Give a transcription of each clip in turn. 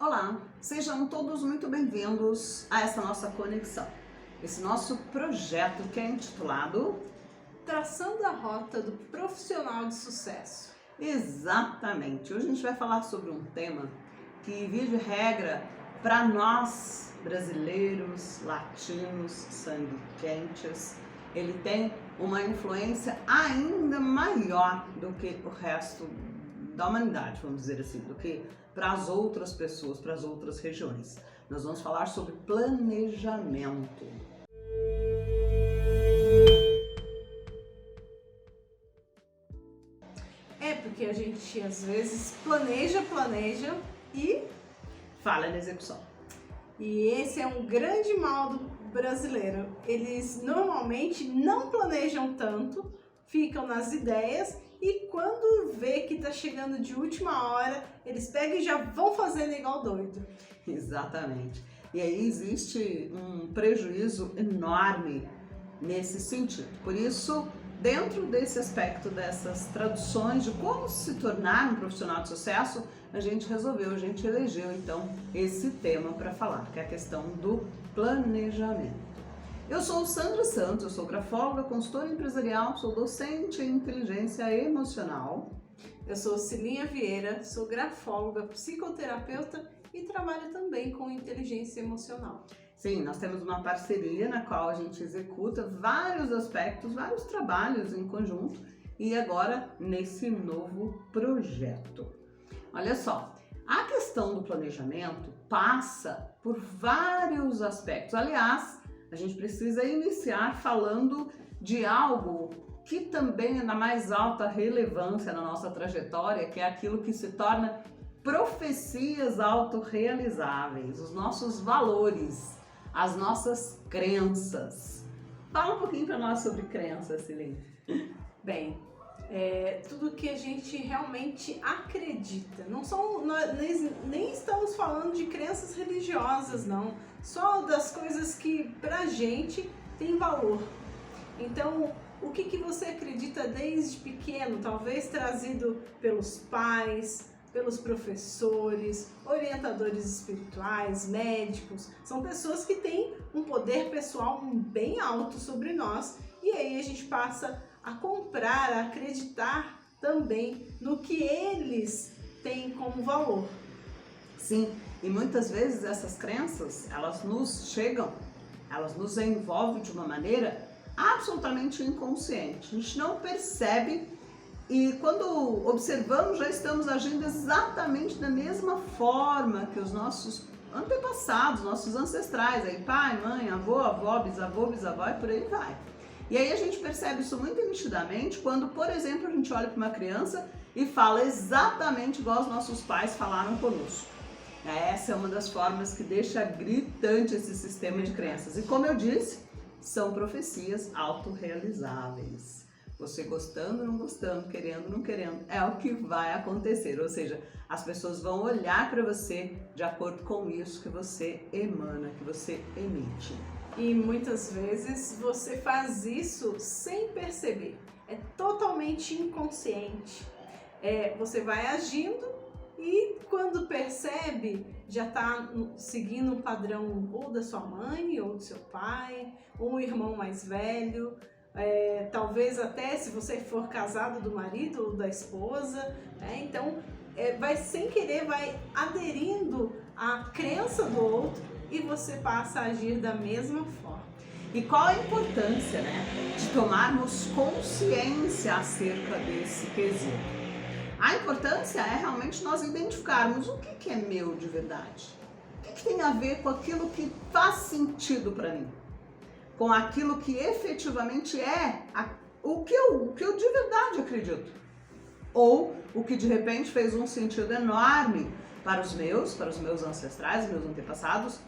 Olá, sejam todos muito bem-vindos a essa nossa conexão, esse nosso projeto que é intitulado Traçando a Rota do Profissional de Sucesso. Exatamente. Hoje a gente vai falar sobre um tema que, via de regra, para nós brasileiros, latinos, sangue quentes, ele tem uma influência ainda maior do que o resto da humanidade, vamos dizer assim, do que para as outras pessoas, para as outras regiões. Nós vamos falar sobre planejamento. Porque a gente às vezes planeja e Fala na execução. esse é um grande mal do brasileiro. Eles normalmente não planejam tanto, ficam nas ideias e quando vê que tá chegando de última hora, eles pegam e já vão fazendo igual doido. Exatamente. E aí existe um prejuízo enorme nesse sentido. Por isso, dentro desse aspecto dessas traduções de como se tornar um profissional de sucesso, a gente elegeu então esse tema para falar, que é a questão do planejamento. Eu sou Sandra Santos, eu sou grafóloga, consultora empresarial, sou docente em inteligência emocional. Eu sou Cilinha Vieira, sou grafóloga, psicoterapeuta e trabalho também com inteligência emocional. Sim, nós temos uma parceria na qual a gente executa vários aspectos, vários trabalhos em conjunto e agora nesse novo projeto. Olha só, a questão do planejamento passa por vários aspectos. Aliás, a gente precisa iniciar falando de algo que também é da mais alta relevância na nossa trajetória, que é aquilo que se torna profecias autorrealizáveis, os nossos valores, as nossas crenças. Fala um pouquinho para nós sobre crenças, Cilinha. Bem, tudo que a gente realmente acredita. Nós nem estamos falando de crenças religiosas, não. Só das coisas que pra gente tem valor. Então, o que você acredita desde pequeno, talvez trazido pelos pais, pelos professores, orientadores espirituais, médicos, são pessoas que têm um poder pessoal bem alto sobre nós e aí a gente passa a comprar, a acreditar também no que eles têm como valor. Sim, e muitas vezes essas crenças, elas nos envolvem de uma maneira absolutamente inconsciente. A gente não percebe e quando observamos já estamos agindo exatamente da mesma forma que os nossos antepassados, nossos ancestrais, aí pai, mãe, avô, avó, bisavô, bisavó e por aí vai. E aí a gente percebe isso muito nitidamente quando, por exemplo, a gente olha para uma criança e fala exatamente igual os nossos pais falaram conosco. Essa é uma das formas que deixa gritante esse sistema de crenças. E como eu disse, são profecias autorrealizáveis. Você gostando, não gostando, querendo, não querendo, é o que vai acontecer. Ou seja, as pessoas vão olhar para você de acordo com isso que você emana, que você emite. E muitas vezes você faz isso sem perceber. É totalmente inconsciente. Você vai agindo e quando percebe, já está seguindo o padrão ou da sua mãe, ou do seu pai, ou um irmão mais velho. Talvez até se você for casado, do marido ou da esposa, então vai sem querer, vai aderindo à crença do outro e você passa a agir da mesma forma. E qual a importância, de tomarmos consciência acerca desse quesito? A importância é realmente nós identificarmos o que é meu de verdade, o que tem a ver com aquilo que faz sentido para mim, com aquilo que efetivamente é o que eu de verdade acredito, ou o que de repente fez um sentido enorme para os meus ancestrais, meus antepassados,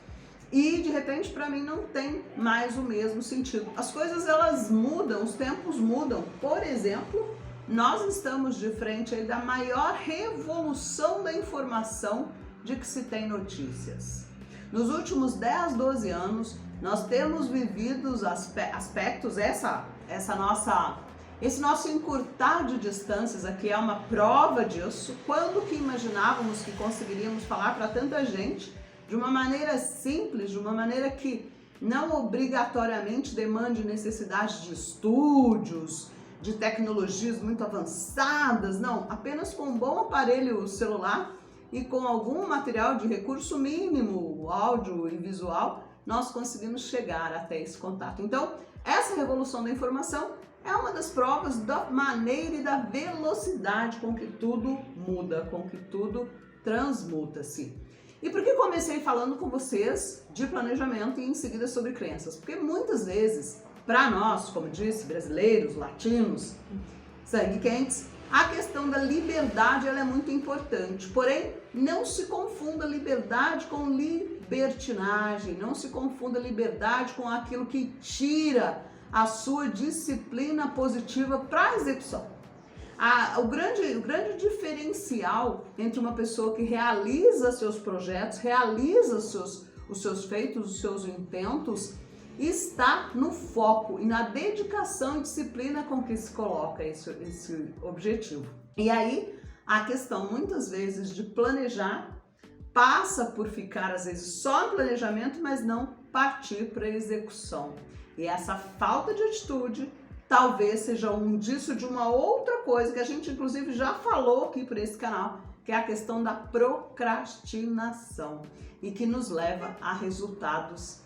e de repente para mim não tem mais o mesmo sentido. As coisas elas mudam, os tempos mudam. Por exemplo, nós estamos de frente aí da maior revolução da informação de que se tem notícias. Nos últimos 10, 12 anos, nós temos vivido os aspectos, essa nossa Esse nosso encurtar de distâncias aqui é uma prova disso. Quando que imaginávamos que conseguiríamos falar para tanta gente de uma maneira simples, de uma maneira que não obrigatoriamente demande necessidade de estúdios, de tecnologias muito avançadas, não, apenas com um bom aparelho celular e com algum material de recurso mínimo, áudio e visual, nós conseguimos chegar até esse contato. Então, essa revolução da informação é uma das provas da maneira e da velocidade com que tudo muda, com que tudo transmuta-se. E por que comecei falando com vocês de planejamento e em seguida sobre crenças? Porque muitas vezes, para nós, como disse, brasileiros, latinos, sangue quentes, a questão da liberdade ela é muito importante. Porém, não se confunda liberdade com libertinagem, não se confunda liberdade com aquilo que tira a sua disciplina positiva para a execução. O grande diferencial entre uma pessoa que realiza seus projetos, realiza os seus feitos, os seus intentos, está no foco e na dedicação e disciplina com que se coloca esse objetivo. E aí, a questão muitas vezes de planejar passa por ficar às vezes só no planejamento, mas não partir para a execução. E essa falta de atitude talvez seja um indício de uma outra coisa que a gente inclusive já falou aqui por esse canal, que é a questão da procrastinação e que nos leva a resultados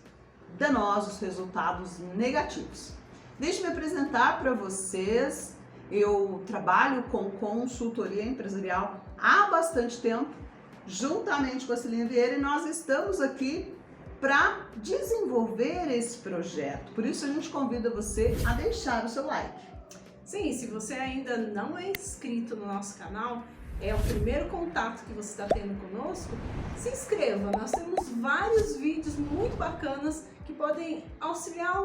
danosos, resultados negativos. Deixe-me apresentar para vocês, eu trabalho com consultoria empresarial há bastante tempo, juntamente com a Cilinha Vieira, e nós estamos aqui para desenvolver esse projeto. Por isso a gente convida você a deixar o seu like. Sim, se você ainda não é inscrito no nosso canal, é o primeiro contato que você está tendo conosco, se inscreva. Nós temos vários vídeos muito bacanas que podem auxiliar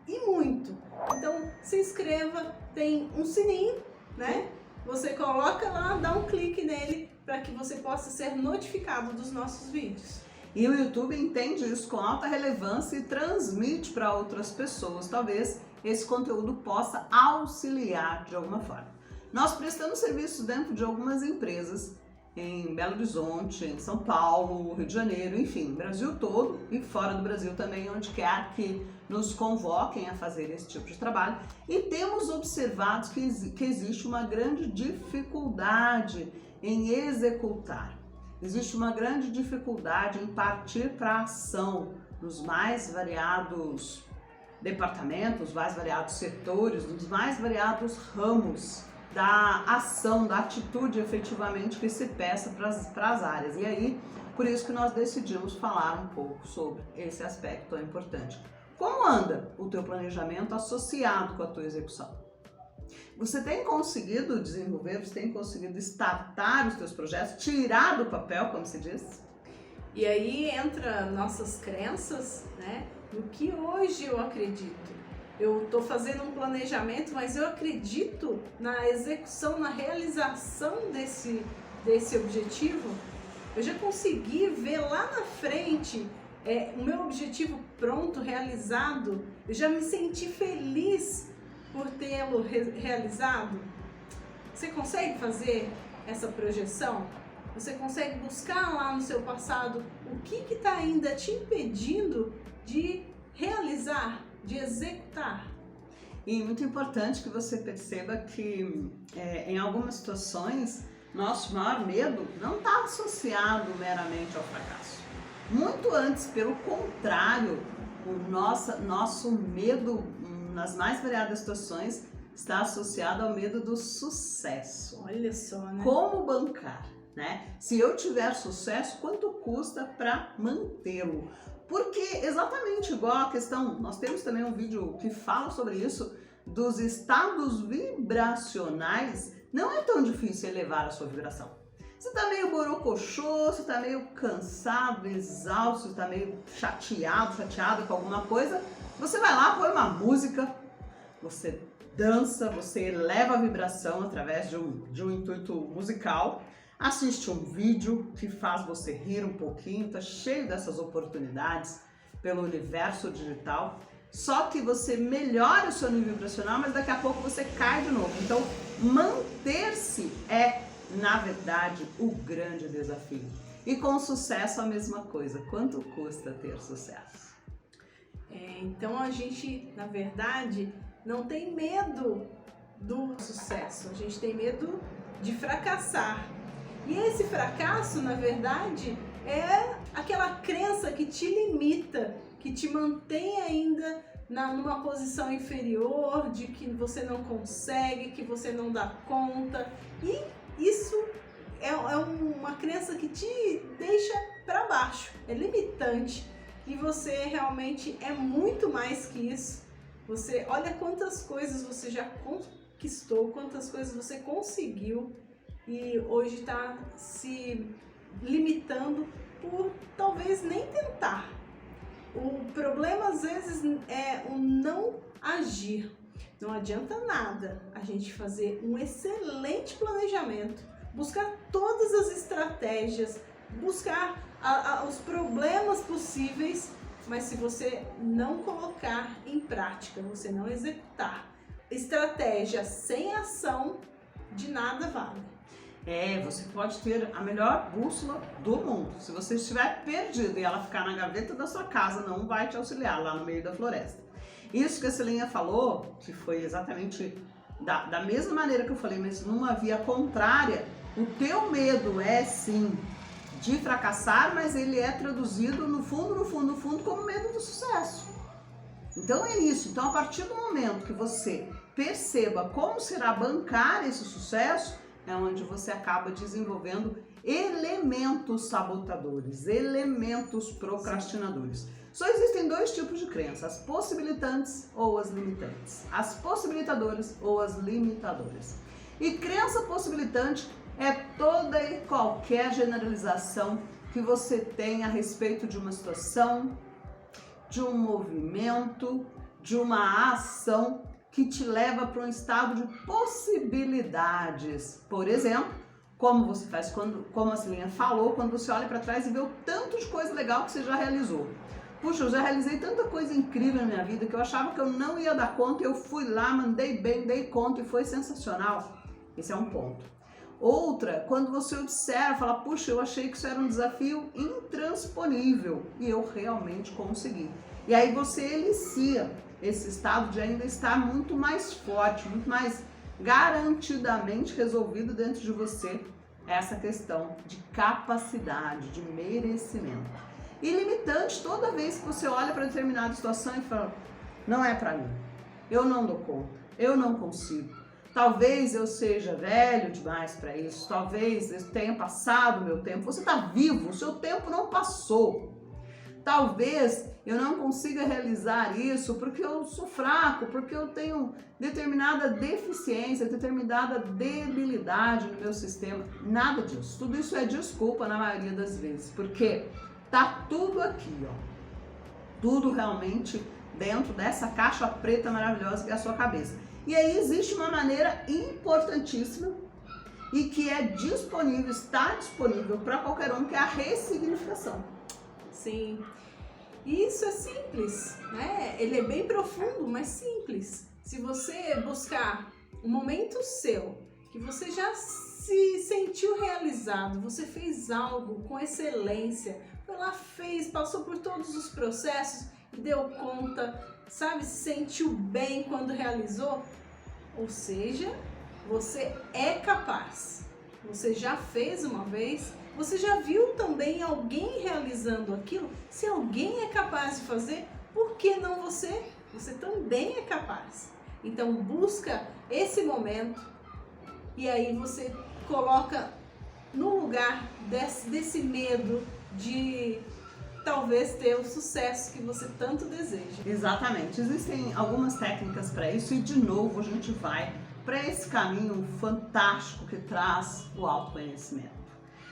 e muito. Então se inscreva, tem um sininho, né? Você coloca lá, dá um clique nele para que você possa ser notificado dos nossos vídeos. E o YouTube entende isso com alta relevância e transmite para outras pessoas. Talvez esse conteúdo possa auxiliar de alguma forma. Nós prestamos serviços dentro de algumas empresas em Belo Horizonte, em São Paulo, Rio de Janeiro, enfim, Brasil todo e fora do Brasil também, onde quer que nos convoquem a fazer esse tipo de trabalho. E temos observado que existe uma grande dificuldade em executar. Existe uma grande dificuldade em partir para a ação nos mais variados departamentos, mais variados setores, nos mais variados ramos da ação, da atitude efetivamente que se peça para as áreas. E aí, por isso que nós decidimos falar um pouco sobre esse aspecto tão importante. Como anda o teu planejamento associado com a tua execução? Você tem conseguido desenvolver, você tem conseguido startar os teus projetos, tirar do papel, como se diz? E aí entra nossas crenças, né? No que hoje eu acredito. Eu estou fazendo um planejamento, mas eu acredito na execução, na realização desse objetivo. Eu já consegui ver lá na frente o meu objetivo pronto, realizado. Eu já me senti feliz por tê-lo realizado. Você consegue fazer essa projeção? Você consegue buscar lá no seu passado o que está ainda te impedindo de realizar, de executar? E muito importante que você perceba que em algumas situações nosso maior medo não está associado meramente ao fracasso. Muito antes, pelo contrário, o nosso medo nas mais variadas situações está associado ao medo do sucesso. Olha só, né? Como bancar, né? Se eu tiver sucesso, quanto custa para mantê-lo? Porque exatamente igual a questão, nós temos também um vídeo que fala sobre isso, dos estados vibracionais, não é tão difícil elevar a sua vibração. Você está meio borocochô, você está meio cansado, exausto, você está meio chateado com alguma coisa, você vai lá, põe uma música, você dança, você eleva a vibração através de um intuito musical, assiste um vídeo que faz você rir um pouquinho, tá cheio dessas oportunidades pelo universo digital. só que você melhora o seu nível vibracional, mas daqui a pouco você cai de novo. Então, manter-se é, na verdade, o grande desafio. E com o sucesso a mesma coisa. Quanto custa ter sucesso? Então a gente, na verdade, não tem medo do sucesso. A gente tem medo de fracassar. E esse fracasso, na verdade, é aquela crença que te limita, que te mantém ainda numa posição inferior, de que você não consegue, que você não dá conta. E isso é uma crença que te deixa para baixo, é limitante. E você realmente é muito mais que isso. Você olha quantas coisas você já conquistou, quantas coisas você conseguiu e hoje está se limitando por talvez nem tentar. O problema às vezes é o não agir. Não adianta nada a gente fazer um excelente planejamento, buscar todas as estratégias, buscar os problemas possíveis, mas se você não colocar em prática, você não executar, estratégia sem ação, de nada vale. Você pode ter a melhor bússola do mundo. Se você estiver perdido e ela ficar na gaveta da sua casa, não vai te auxiliar lá no meio da floresta. Isso que a Celinha falou, que foi exatamente da mesma maneira que eu falei, mas numa via contrária, o teu medo é sim de fracassar, mas ele é traduzido no fundo, como medo do sucesso. Então é isso. Então a partir do momento que você perceba como será bancar esse sucesso, é onde você acaba desenvolvendo elementos sabotadores, elementos procrastinadores. Só existem dois tipos de crença, as possibilitantes ou as limitantes, as possibilitadoras ou as limitadoras. E crença possibilitante é toda e qualquer generalização que você tem a respeito de uma situação, de um movimento, de uma ação que te leva para um estado de possibilidades. Por exemplo, como você faz como a Celinha falou, quando você olha para trás e vê o tanto de coisa legal que você já realizou. Puxa, eu já realizei tanta coisa incrível na minha vida que eu achava que eu não ia dar conta e eu fui lá, mandei bem, dei conta e foi sensacional. Esse é um ponto. Outra, quando você observa, fala, puxa, eu achei que isso era um desafio intransponível e eu realmente consegui. E aí você elicia esse estado de ainda estar muito mais forte, muito mais garantidamente resolvido dentro de você essa questão de capacidade, de merecimento. E limitante toda vez que você olha para determinada situação e fala, não é para mim, eu não dou conta, eu não consigo. Talvez eu seja velho demais para isso, talvez eu tenha passado o meu tempo. Você está vivo, o seu tempo não passou. Talvez eu não consiga realizar isso porque eu sou fraco, porque eu tenho determinada deficiência, determinada debilidade no meu sistema. Nada disso. Tudo isso é desculpa na maioria das vezes, porque tá tudo aqui, ó. Tudo realmente dentro dessa caixa preta maravilhosa que é a sua cabeça. E aí existe uma maneira importantíssima e que é disponível, está disponível para qualquer um, que é a ressignificação. Sim, e isso é simples, né? Ele é bem profundo, mas simples. Se você buscar um momento seu, que você já se sentiu realizado, você fez algo com excelência, foi lá, fez, passou por todos os processos e deu conta, sabe, se sentiu bem quando realizou, ou seja, você é capaz. Você já fez uma vez, você já viu também alguém realizando aquilo? Se alguém é capaz de fazer, por que não você? Você também é capaz. Então busca esse momento e aí você coloca no lugar desse medo de talvez ter o sucesso que você tanto deseja. Exatamente, existem algumas técnicas para isso e de novo a gente vai para esse caminho fantástico que traz o autoconhecimento.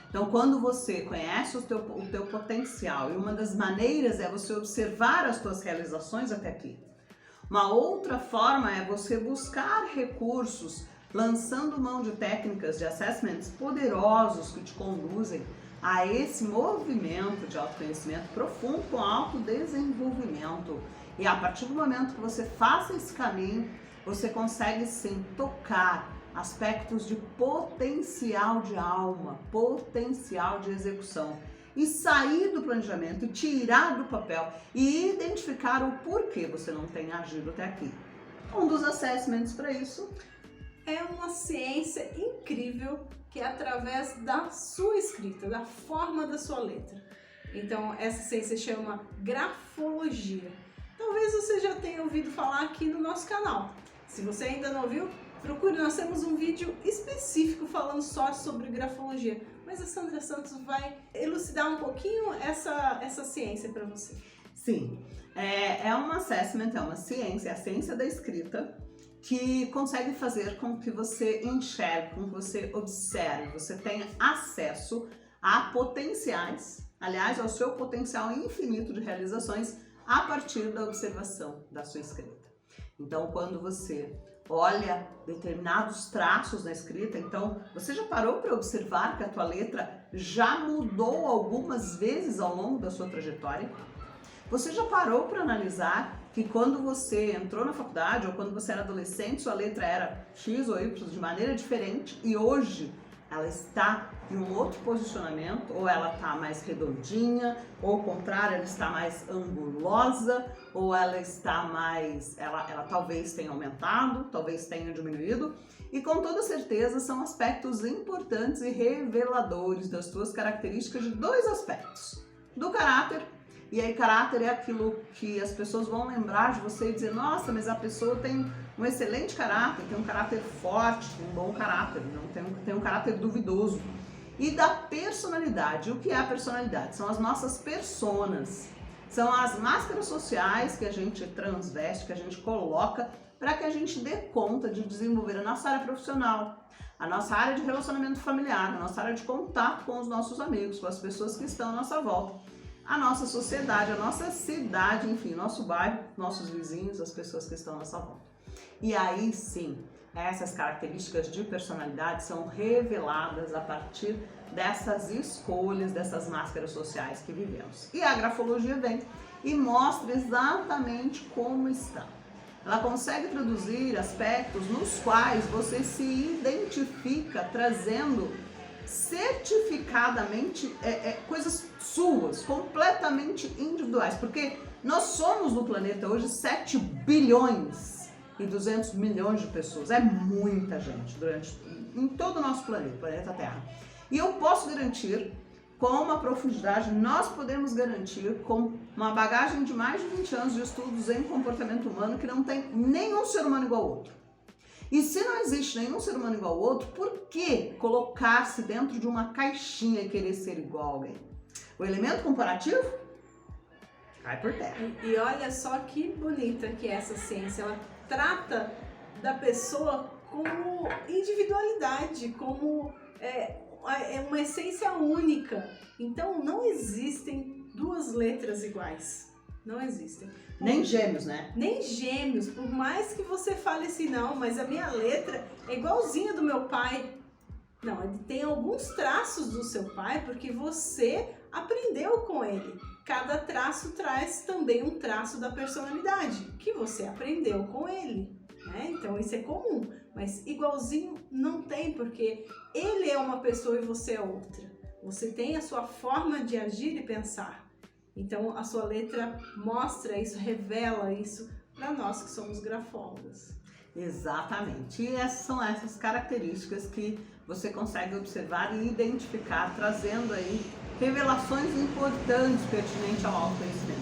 Então, quando você conhece o teu potencial, e uma das maneiras é você observar as tuas realizações até aqui. Uma outra forma é você buscar recursos, lançando mão de técnicas de assessments poderosos que te conduzem a esse movimento de autoconhecimento profundo com autodesenvolvimento. E a partir do momento que você faça esse caminho, você consegue sim tocar aspectos de potencial de alma, potencial de execução, e sair do planejamento, e tirar do papel e identificar o porquê você não tem agido até aqui. Um dos assessments para isso é uma ciência incrível que é através da sua escrita, da forma da sua letra. Então, essa ciência chama grafologia. Talvez você já tenha ouvido falar aqui no nosso canal. Se você ainda não viu, procure, nós temos um vídeo específico falando só sobre grafologia. Mas a Sandra Santos vai elucidar um pouquinho essa ciência para você. Sim, é um assessment, é uma ciência, é a ciência da escrita, que consegue fazer com que você enxergue, com que você observe, você tenha acesso a potenciais, aliás, ao seu potencial infinito de realizações a partir da observação da sua escrita. Então, quando você olha determinados traços na escrita, então você já parou para observar que a tua letra já mudou algumas vezes ao longo da sua trajetória? Você já parou para analisar que quando você entrou na faculdade ou quando você era adolescente, sua letra era X ou Y de maneira diferente e hoje ela está em um outro posicionamento, ou ela está mais redondinha, ou ao contrário, ela está mais angulosa, ou ela está mais, ela talvez tenha aumentado, talvez tenha diminuído, e com toda certeza são aspectos importantes e reveladores das tuas características de dois aspectos, do caráter. E aí, caráter é aquilo que as pessoas vão lembrar de você e dizer, nossa, mas a pessoa tem um excelente caráter, tem um caráter forte, tem um bom caráter, não tem um caráter duvidoso. E da personalidade. O que é a personalidade? São as nossas personas, são as máscaras sociais que a gente transveste, que a gente coloca para que a gente dê conta de desenvolver a nossa área profissional, a nossa área de relacionamento familiar, a nossa área de contato com os nossos amigos, com as pessoas que estão à nossa volta, a nossa sociedade, a nossa cidade, enfim, nosso bairro, nossos vizinhos, as pessoas que estão à nossa volta. E aí sim, essas características de personalidade são reveladas a partir dessas escolhas, dessas máscaras sociais que vivemos. E a grafologia vem e mostra exatamente como está. Ela consegue traduzir aspectos nos quais você se identifica trazendo certificadamente coisas suas, completamente individuais, porque nós somos no planeta hoje 7 bilhões e 200 milhões de pessoas, é muita gente em todo o nosso planeta Terra. E eu posso garantir, com uma profundidade, nós podemos garantir com uma bagagem de mais de 20 anos de estudos em comportamento humano que não tem nenhum ser humano igual ao outro. E se não existe nenhum ser humano igual ao outro, por que colocar-se dentro de uma caixinha e querer ser igual a alguém? O elemento comparativo cai por terra. E olha só que bonita que é essa ciência. Ela trata da pessoa como individualidade, como uma essência única. Então não existem duas letras iguais. Não existem. Nem gêmeos, né? Nem gêmeos. Por mais que você fale assim, não, mas a minha letra é igualzinha do meu pai. Não, ele tem alguns traços do seu pai porque você aprendeu com ele. Cada traço traz também um traço da personalidade que você aprendeu com ele, né? Então isso é comum, mas igualzinho não tem, porque ele é uma pessoa e você é outra. Você tem a sua forma de agir e pensar. Então a sua letra mostra isso, revela isso para nós que somos grafólogas. Exatamente. E são essas características que você consegue observar e identificar, trazendo aí revelações importantes pertinentes ao autoconhecimento.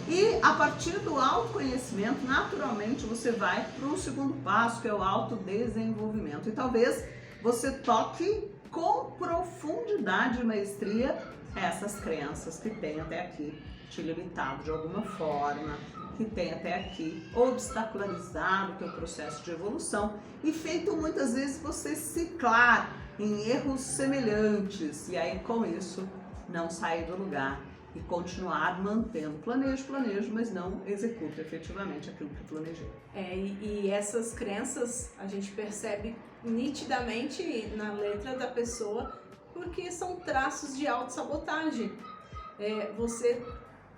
E a partir do autoconhecimento, naturalmente, você vai para um segundo passo, que é o autodesenvolvimento. E talvez você toque com profundidade e maestria essas crenças que tem até aqui te limitado de alguma forma, que tem até aqui obstacularizado o teu processo de evolução e feito muitas vezes você ciclar em erros semelhantes e aí com isso não sair do lugar e continuar mantendo planejo, mas não executa efetivamente aquilo que planejei. E essas crenças a gente percebe nitidamente na letra da pessoa porque são traços de autossabotagem. Você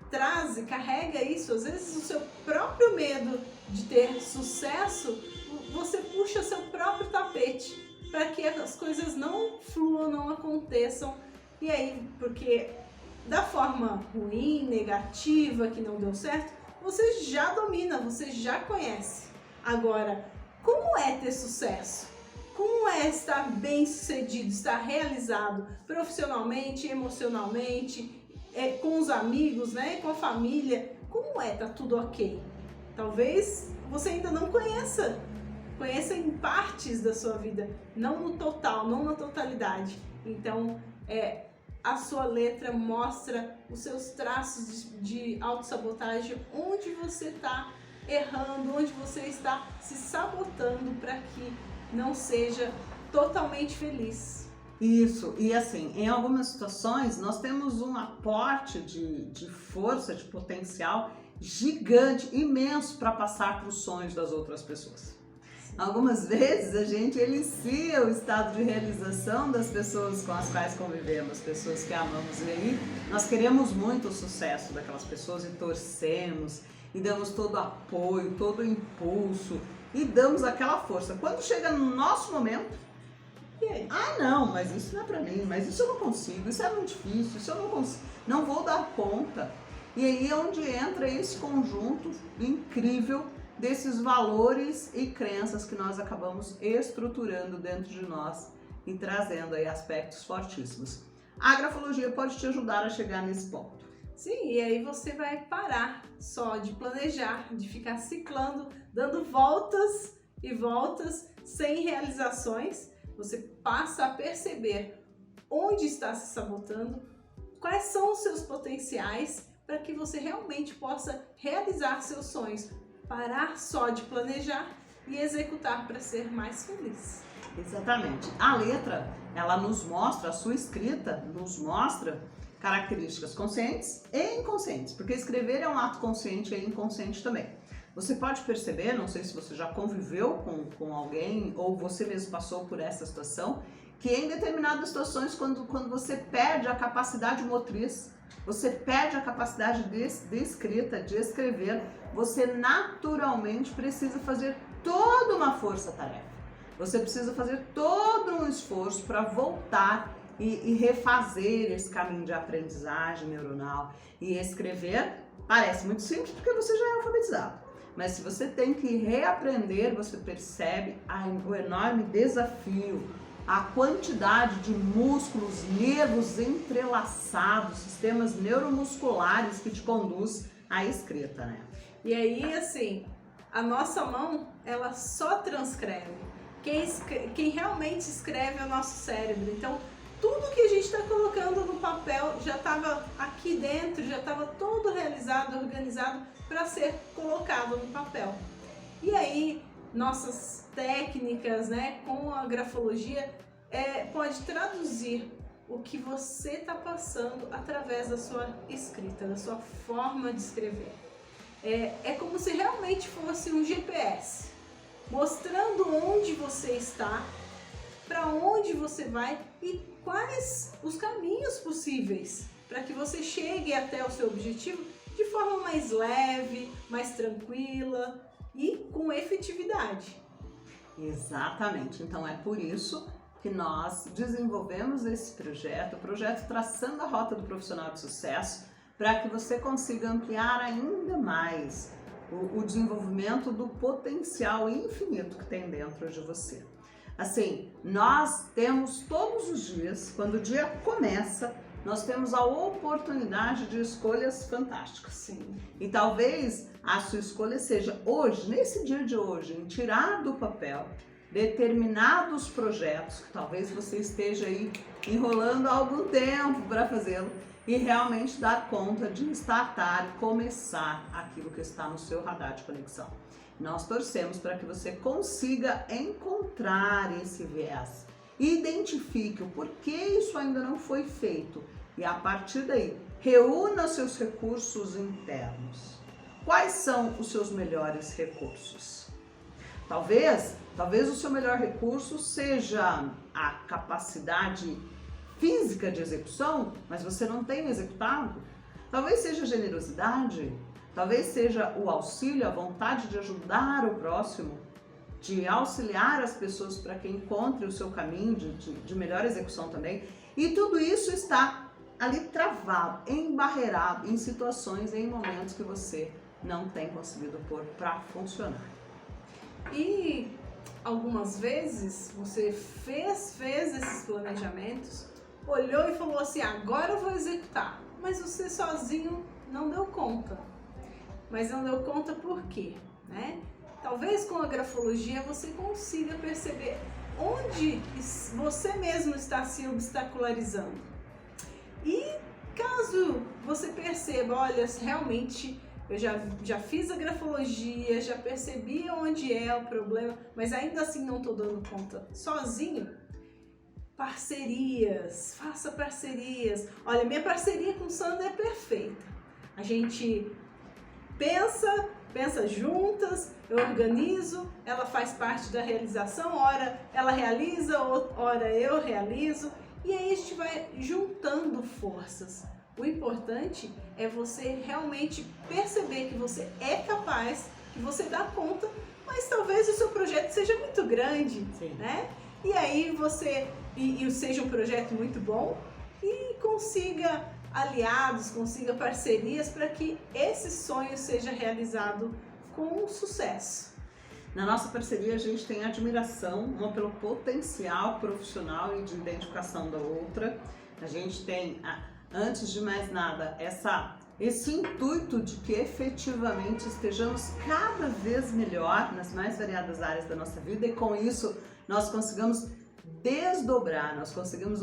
traz e carrega isso, às vezes o seu próprio medo de ter sucesso, você puxa seu próprio tapete para que as coisas não fluam, não aconteçam. E aí, porque da forma ruim, negativa, que não deu certo, você já domina, você já conhece. Agora, como é ter sucesso? Como é estar bem sucedido, estar realizado profissionalmente, emocionalmente, com os amigos, né, com a família? Como é? Tá tudo ok? Talvez você ainda não conheça em partes da sua vida, não no total, não na totalidade. Então, a sua letra mostra os seus traços de autossabotagem, onde você está errando, onde você está se sabotando para que não seja totalmente feliz. Isso, e assim, em algumas situações nós temos um aporte de força, de potencial gigante, imenso para passar para os sonhos das outras pessoas. Algumas vezes a gente elicia o estado de realização das pessoas com as quais convivemos, pessoas que amamos, e aí nós queremos muito o sucesso daquelas pessoas e torcemos, e damos todo o apoio, todo o impulso, e damos aquela força. Quando chega no nosso momento, e aí? Ah não, mas isso não é pra mim, mas isso eu não consigo, isso é muito difícil, isso eu não consigo, não vou dar conta. E aí é onde entra esse conjunto incrível desses valores e crenças que nós acabamos estruturando dentro de nós e trazendo aí aspectos fortíssimos. A grafologia pode te ajudar a chegar nesse ponto. Sim, e aí você vai parar só de planejar, de ficar ciclando, dando voltas e voltas sem realizações. Você passa a perceber onde está se sabotando, quais são os seus potenciais para que você realmente possa realizar seus sonhos. Parar só de planejar e executar para ser mais feliz. Exatamente. A letra, ela nos mostra, a sua escrita nos mostra características conscientes e inconscientes, porque escrever é um ato consciente e inconsciente também. Você pode perceber, não sei se você já conviveu com alguém ou você mesmo passou por essa situação, que em determinadas situações, quando você perde a capacidade motriz, você perde a capacidade de escrita, de escrever, você naturalmente precisa fazer toda uma força-tarefa. Você precisa fazer todo um esforço para voltar e refazer esse caminho de aprendizagem neuronal. E escrever parece muito simples porque você já é alfabetizado. Mas se você tem que reaprender, você percebe o enorme desafio, a quantidade de músculos, nervos entrelaçados, sistemas neuromusculares que te conduz à escrita, né? E aí, assim, a nossa mão, ela só transcreve. Quem realmente escreve é o nosso cérebro. Então, tudo que a gente está colocando no papel já estava aqui dentro, já estava todo realizado, organizado para ser colocado no papel. E aí, nossas técnicas, né, com a grafologia, pode traduzir o que você está passando através da sua escrita, da sua forma de escrever. É como se realmente fosse um GPS, mostrando onde você está, para onde você vai e quais os caminhos possíveis para que você chegue até o seu objetivo de forma mais leve, mais tranquila e com efetividade. Exatamente, então é por isso que nós desenvolvemos esse projeto, o projeto Traçando a Rota do Profissional de Sucesso, para que você consiga ampliar ainda mais o desenvolvimento do potencial infinito que tem dentro de você. Assim, nós temos todos os dias, quando o dia começa, nós temos a oportunidade de escolhas fantásticas. Sim. E talvez a sua escolha seja hoje, nesse dia de hoje, em tirar do papel determinados projetos que talvez você esteja aí enrolando há algum tempo para fazê-lo e realmente dar conta de startar e começar aquilo que está no seu radar de conexão. Nós torcemos para que você consiga encontrar esse viés, identifique o porquê isso ainda não foi feito e a partir daí reúna seus recursos internos. Quais são os seus melhores recursos? Talvez o seu melhor recurso seja a capacidade física de execução, mas você não tem executado. Talvez seja generosidade, talvez seja o auxílio, a vontade de ajudar o próximo, de auxiliar as pessoas para que encontre o seu caminho de melhor execução também. E tudo isso está ali travado, embarreirado em situações, em momentos que você não tem conseguido pôr para funcionar. E algumas vezes você fez esses planejamentos, olhou e falou assim, agora eu vou executar, mas você sozinho não deu conta. Mas não deu conta por quê? Né? Talvez com a grafologia você consiga perceber onde você mesmo está se obstacularizando. E caso você perceba, olha, realmente eu já fiz a grafologia, já percebi onde é o problema, mas ainda assim não estou dando conta sozinho, parcerias, faça parcerias. Olha, minha parceria com Sandra é perfeita. A gente pensa juntas, eu organizo, ela faz parte da realização, ora ela realiza, ora eu realizo, e aí a gente vai juntando forças. O importante é você realmente perceber que você é capaz, que você dá conta, mas talvez o seu projeto seja muito grande, né? E aí você seja um projeto muito bom e consiga aliados, consiga parcerias para que esse sonho seja realizado com sucesso. Na nossa parceria a gente tem admiração, uma pelo potencial profissional e de identificação da outra. A gente tem, antes de mais nada, esse intuito de que efetivamente estejamos cada vez melhor nas mais variadas áreas da nossa vida e com isso nós consigamos desdobrar, nós consigamos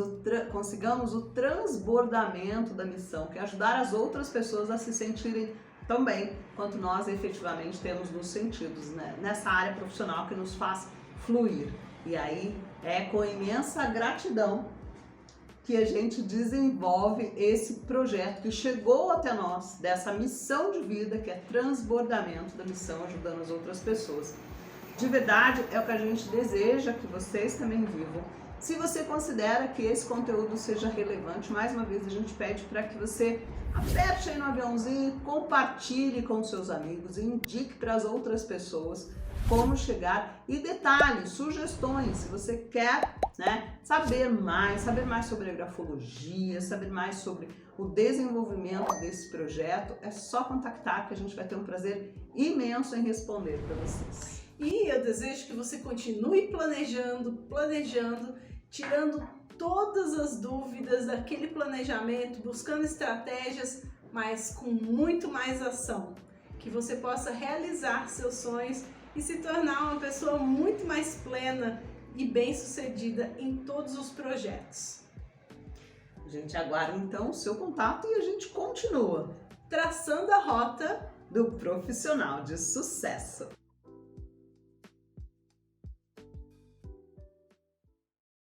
o transbordamento da missão, que é ajudar as outras pessoas a se sentirem tão bem quanto nós efetivamente temos nos sentidos, né? Nessa área profissional que nos faz fluir. E aí é com imensa gratidão que a gente desenvolve esse projeto que chegou até nós, dessa missão de vida que é transbordamento da missão, ajudando as outras pessoas. De verdade, é o que a gente deseja que vocês também vivam. Se você considera que esse conteúdo seja relevante, mais uma vez a gente pede para que você aperte aí no aviãozinho, compartilhe com seus amigos, indique para as outras pessoas como chegar e detalhes, sugestões, se você quer, né, saber mais sobre a grafologia, saber mais sobre o desenvolvimento desse projeto, é só contactar que a gente vai ter um prazer imenso em responder para vocês. E eu desejo que você continue planejando, tirando todas as dúvidas daquele planejamento, buscando estratégias, mas com muito mais ação. Que você possa realizar seus sonhos e se tornar uma pessoa muito mais plena e bem-sucedida em todos os projetos. A gente aguarda então o seu contato e a gente continua traçando a rota do profissional de sucesso.